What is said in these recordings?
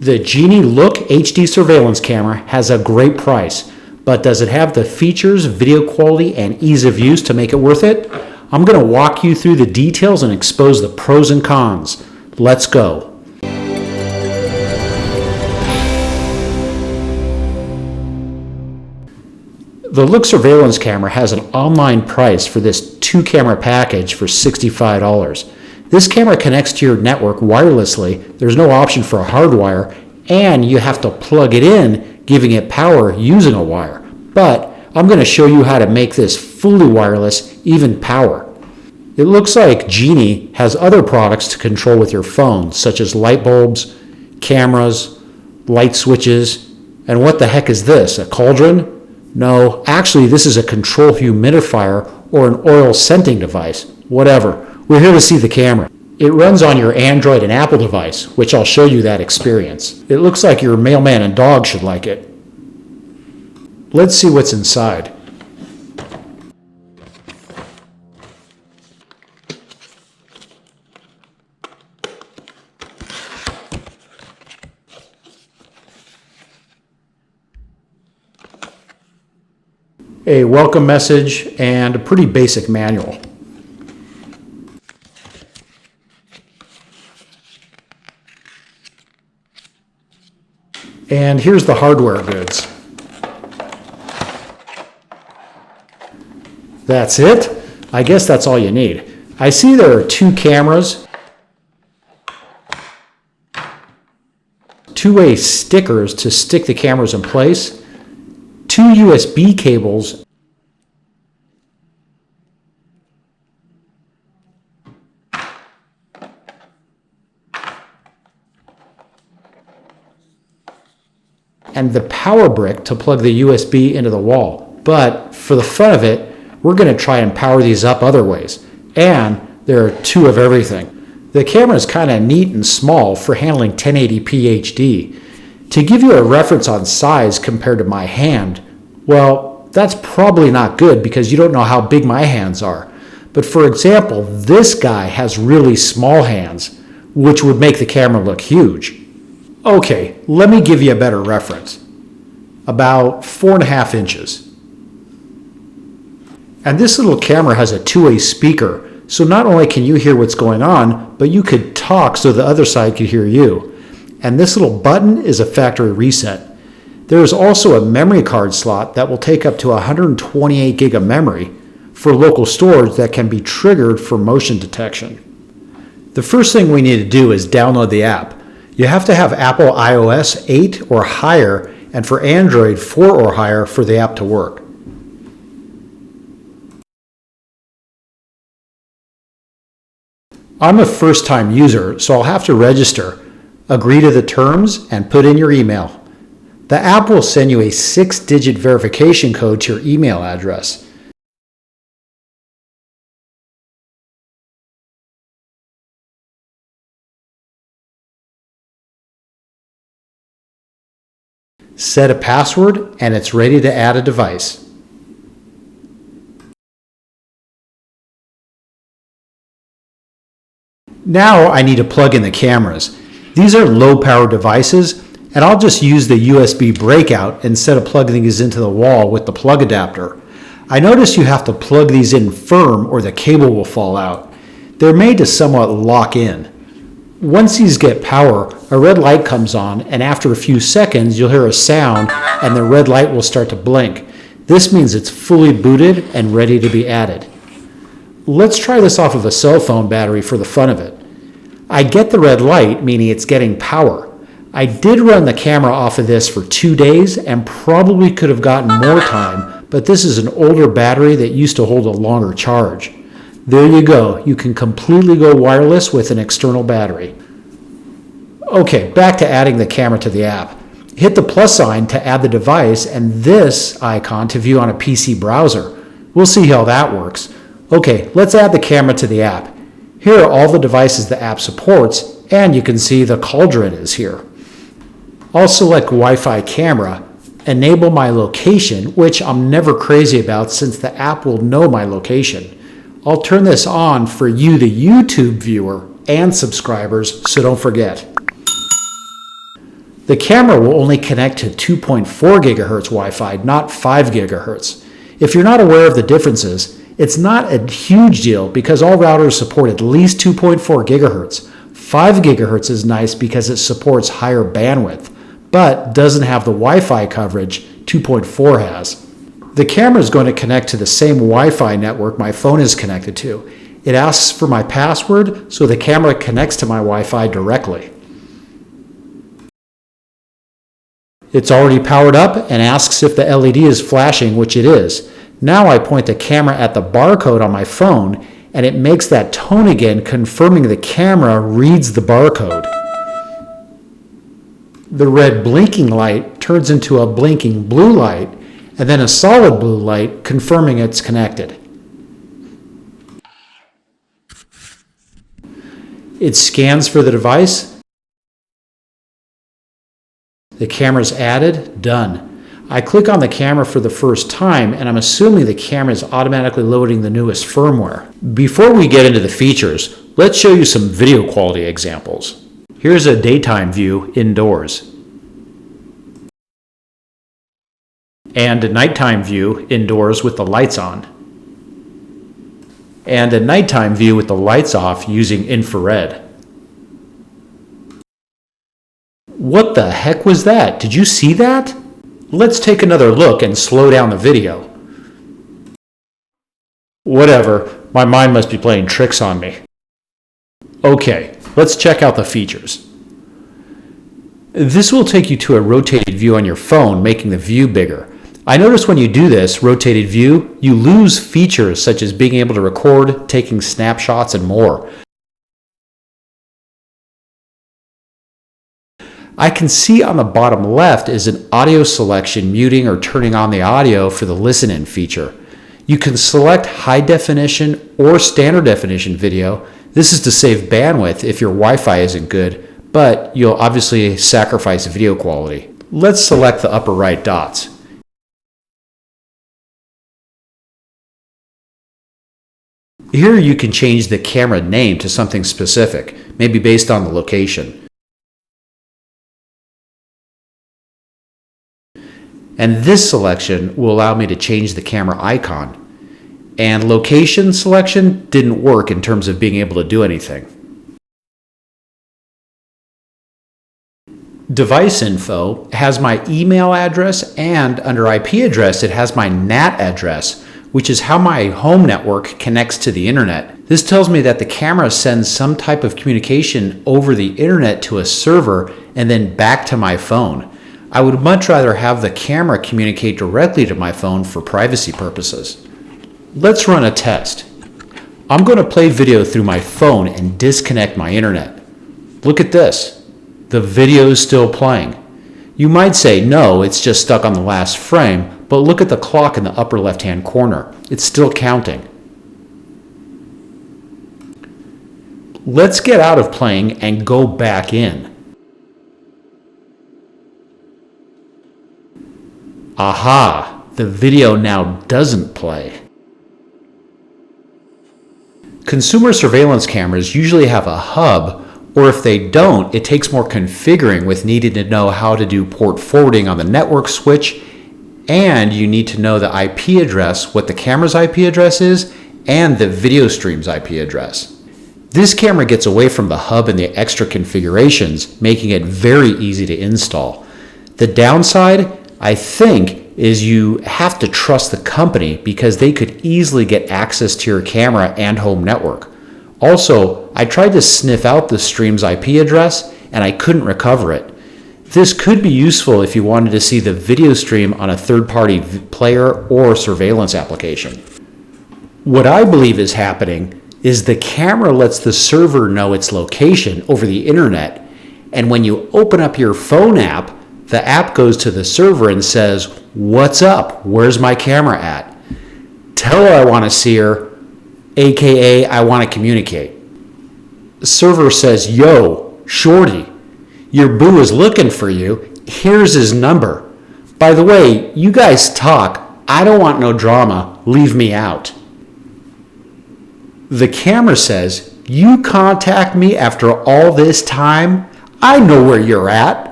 The Geenie Look HD surveillance camera has a great price, but does it have the features, video quality, and ease of use to make it worth it? I'm going to walk you through the details and expose the pros and cons. Let's go. The Look surveillance camera has an online price for this 2-camera package for $65. This camera connects to your network wirelessly. There's no option for a hardwire, and you have to plug it in, giving it power using a wire. But I'm going to show you how to make this fully wireless, even power. It looks like Geenie has other products to control with your phone, such as light bulbs, cameras, light switches, and what the heck is this, a cauldron? No, actually this is a control humidifier or an oil scenting device. Whatever. We're here to see the camera. It runs on your Android and Apple device, which I'll show you that experience. It looks like your mailman and dog should like it. Let's see what's inside. A welcome message and a pretty basic manual. And here's the hardware goods. That's it? I guess that's all you need. I see there are 2 cameras, 2-way stickers to stick the cameras in place, 2 USB cables, and the power brick to plug the USB into the wall. But for the fun of it, we're going to try and power these up other ways. And there are 2 of everything. The camera is kind of neat and small for handling 1080p HD. To give you a reference on size compared to my hand, well, that's probably not good because you don't know how big my hands are. But for example, this guy has really small hands, which would make the camera look huge. Okay, let me give you a better reference. About 4.5 inches. And this little camera has a 2-way speaker, so not only can you hear what's going on, but you could talk so the other side could hear you. And this little button is a factory reset. There is also a memory card slot that will take up to 128 gig of memory for local storage that can be triggered for motion detection. The first thing we need to do is download the app. You have to have Apple iOS 8 or higher, and for Android 4 or higher for the app to work. I'm a first-time user, so I'll have to register, agree to the terms, and put in your email. The app will send you a 6-digit verification code to your email address. Set a password, and it's ready to add a device. Now I need to plug in the cameras. These are low-power devices, and I'll just use the USB breakout instead of plugging these into the wall with the plug adapter. I notice you have to plug these in firm or the cable will fall out. They're made to somewhat lock in. Once these get power, a red light comes on, and after a few seconds you'll hear a sound and the red light will start to blink. This means it's fully booted and ready to be added. Let's try this off of a cell phone battery for the fun of it. I get the red light, meaning it's getting power. I did run the camera off of this for 2 days and probably could have gotten more time, but this is an older battery that used to hold a longer charge. There you go. You can completely go wireless with an external battery. Okay, back to adding the camera to the app. Hit the plus sign to add the device and this icon to view on a PC browser. We'll see how that works. Okay, let's add the camera to the app. Here are all the devices the app supports, and you can see the cauldron is here. I'll select Wi-Fi camera, enable my location, which I'm never crazy about since the app will know my location. I'll turn this on for you, the YouTube viewer, and subscribers, so don't forget. The camera will only connect to 2.4 gigahertz Wi-Fi, not 5 gigahertz. If you're not aware of the differences, it's not a huge deal because all routers support at least 2.4 gigahertz. 5 gigahertz is nice because it supports higher bandwidth, but doesn't have the Wi-Fi coverage 2.4 has. The camera is going to connect to the same Wi-Fi network my phone is connected to. It asks for my password, so the camera connects to my Wi-Fi directly. It's already powered up and asks if the LED is flashing, which it is. Now I point the camera at the barcode on my phone and it makes that tone again, confirming the camera reads the barcode. The red blinking light turns into a blinking blue light and then a solid blue light, confirming it's connected. It scans for the device. The camera's added, done. I click on the camera for the first time and I'm assuming the camera is automatically loading the newest firmware. Before we get into the features, let's show you some video quality examples. Here's a daytime view indoors. And a nighttime view indoors with the lights on. And a nighttime view with the lights off using infrared. What the heck was that? Did you see that? Let's take another look and slow down the video. Whatever, my mind must be playing tricks on me. Okay, let's check out the features. This will take you to a rotated view on your phone, making the view bigger. I notice when you do this rotated view, you lose features such as being able to record, taking snapshots, and more. I can see on the bottom left is an audio selection muting or turning on the audio for the listen in feature. You can select high definition or standard definition video. This is to save bandwidth if your Wi-Fi isn't good, but you'll obviously sacrifice video quality. Let's select the upper right dots. Here you can change the camera name to something specific, maybe based on the location. And this selection will allow me to change the camera icon. And location selection didn't work in terms of being able to do anything. Device info has my email address, and under IP address it has my NAT address, which is how my home network connects to the internet. This tells me that the camera sends some type of communication over the internet to a server and then back to my phone. I would much rather have the camera communicate directly to my phone for privacy purposes. Let's run a test. I'm going to play video through my phone and disconnect my internet. Look at this. The video is still playing. You might say, no, it's just stuck on the last frame, but look at the clock in the upper left-hand corner. It's still counting. Let's get out of playing and go back in. Aha, the video now doesn't play. Consumer surveillance cameras usually have a hub, or if they don't, it takes more configuring with needing to know how to do port forwarding on the network switch, and you need to know the IP address, what the camera's IP address is, and the video stream's IP address. This camera gets away from the hub and the extra configurations, making it very easy to install. The downside, I think, is you have to trust the company because they could easily get access to your camera and home network. Also, I tried to sniff out the stream's IP address and I couldn't recover it. This could be useful if you wanted to see the video stream on a third-party player or surveillance application. What I believe is happening is the camera lets the server know its location over the internet, and when you open up your phone app, the app goes to the server and says, "What's up? Where's my camera at? Tell her I want to see her, aka I want to communicate." The server says, "Yo, shorty, your boo is looking for you. Here's his number. By the way, you guys talk. I don't want no drama. Leave me out." The camera says, "You contact me after all this time? I know where you're at.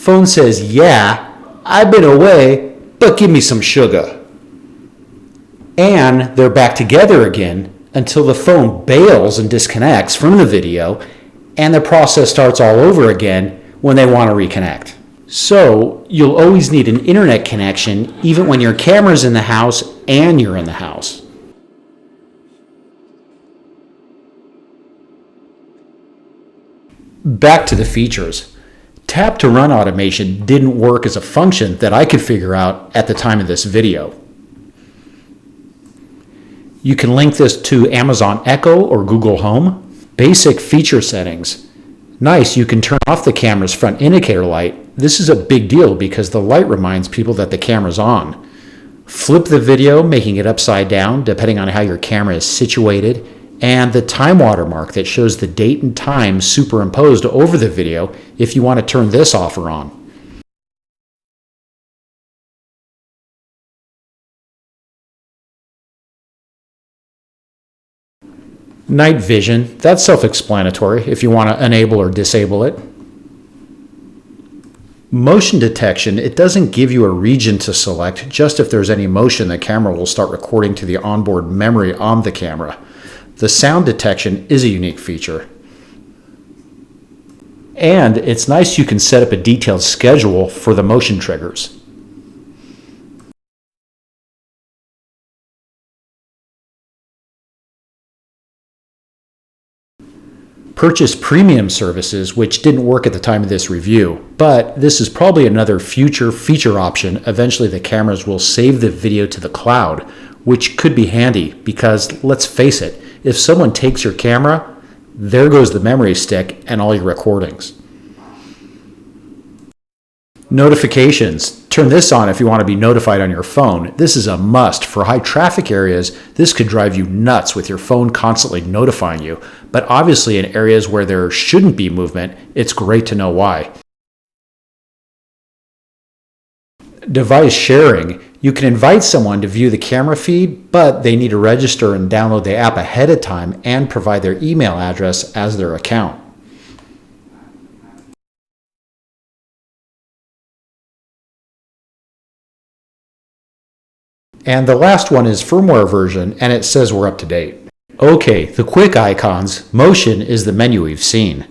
Phone says, yeah, I've been away, but give me some sugar. And they're back together again until the phone bails and disconnects from the video, and the process starts all over again when they want to reconnect. So you'll always need an internet connection even when your camera's in the house and you're in the house. Back to the features. Tap to run automation didn't work as a function that I could figure out at the time of this video. You can link this to Amazon Echo or Google Home. Basic feature settings. Nice, you can turn off the camera's front indicator light. This is a big deal because the light reminds people that the camera's on. Flip the video, making it upside down, depending on how your camera is situated. And the time watermark that shows the date and time superimposed over the video if you want to turn this off or on. Night vision, that's self-explanatory if you want to enable or disable it. Motion detection, it doesn't give you a region to select, just if there's any motion the camera will start recording to the onboard memory on the camera. The sound detection is a unique feature. And it's nice you can set up a detailed schedule for the motion triggers. Purchase premium services, which didn't work at the time of this review, but this is probably another future feature option. Eventually the cameras will save the video to the cloud, which could be handy because, let's face it, if someone takes your camera, there goes the memory stick and all your recordings. Notifications. Turn this on if you want to be notified on your phone. This is a must. For high traffic areas, this could drive you nuts with your phone constantly notifying you. But obviously in areas where there shouldn't be movement, it's great to know why. Device sharing. You can invite someone to view the camera feed, but they need to register and download the app ahead of time and provide their email address as their account. And the last one is firmware version, and it says we're up to date. Okay, the quick icons. Motion is the menu we've seen.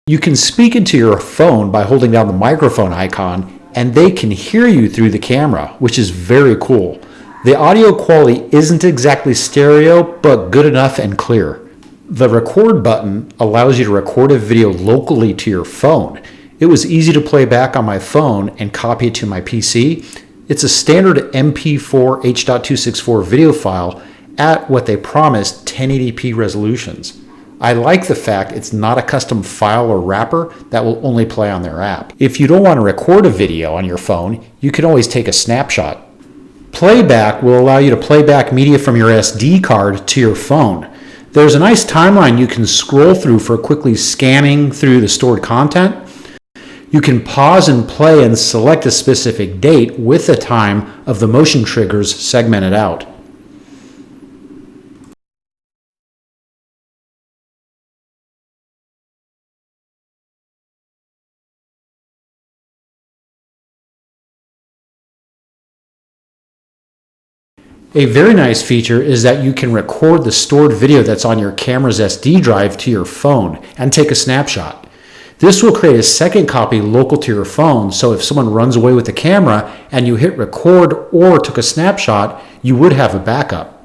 You can speak into your phone by holding down the microphone icon, and they can hear you through the camera, which is very cool. The audio quality isn't exactly stereo, but good enough and clear. The record button allows you to record a video locally to your phone. It was easy to play back on my phone and copy it to my PC. It's a standard MP4 H.264 video file at what they promised 1080p resolutions. I like the fact it's not a custom file or wrapper that will only play on their app. If you don't want to record a video on your phone, you can always take a snapshot. Playback will allow you to play back media from your SD card to your phone. There's a nice timeline you can scroll through for quickly scanning through the stored content. You can pause and play and select a specific date with the time of the motion triggers segmented out. A very nice feature is that you can record the stored video that's on your camera's SD drive to your phone and take a snapshot. This will create a second copy local to your phone, so if someone runs away with the camera and you hit record or took a snapshot, you would have a backup.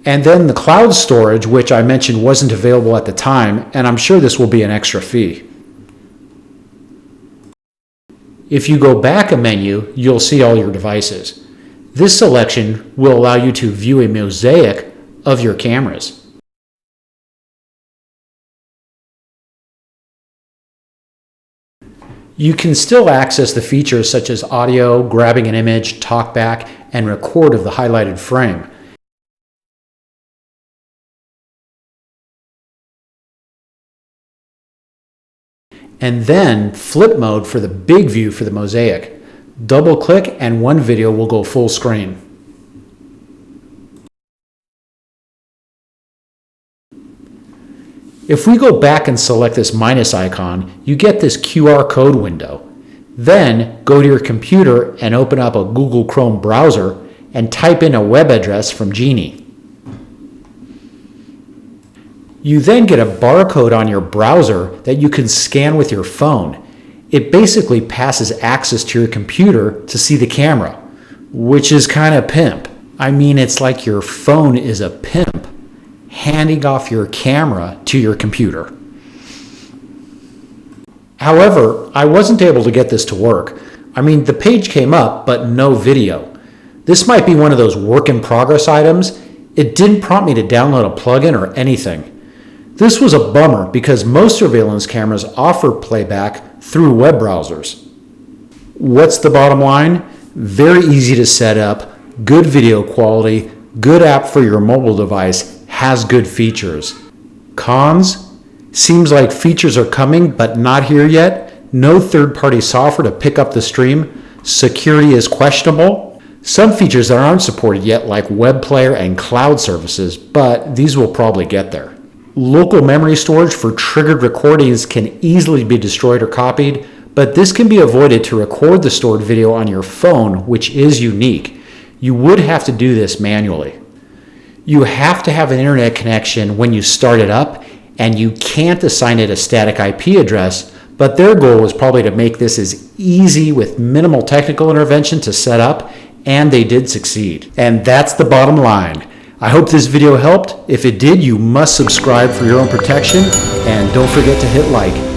And then the cloud storage, which I mentioned wasn't available at the time, and I'm sure this will be an extra fee. If you go back a menu, you'll see all your devices. This selection will allow you to view a mosaic of your cameras. You can still access the features such as audio, grabbing an image, talkback, and record of the highlighted frame. And then flip mode for the big view for the mosaic. Double click and one video will go full screen. If we go back and select this minus icon, you get this QR code window. Then go to your computer and open up a Google Chrome browser and type in a web address from Geeni. You then get a barcode on your browser that you can scan with your phone. It basically passes access to your computer to see the camera, which is kind of pimp. I mean, it's like your phone is a pimp handing off your camera to your computer. However, I wasn't able to get this to work. I mean, the page came up, but no video. This might be one of those work in progress items. It didn't prompt me to download a plugin or anything. This was a bummer because most surveillance cameras offer playback through web browsers. What's the bottom line? Very easy to set up, good video quality, good app for your mobile device, has good features. Cons? Seems like features are coming but not here yet. No third-party software to pick up the stream. Security is questionable. Some features that aren't supported yet, like web player and cloud services, but these will probably get there. Local memory storage for triggered recordings can easily be destroyed or copied, but this can be avoided to record the stored video on your phone, which is unique. You would have to do this manually. You have to have an internet connection when you start it up, and you can't assign it a static IP address, but their goal was probably to make this as easy with minimal technical intervention to set up, and they did succeed. And that's the bottom line. I hope this video helped. If it did, you must subscribe for your own protection, and don't forget to hit like.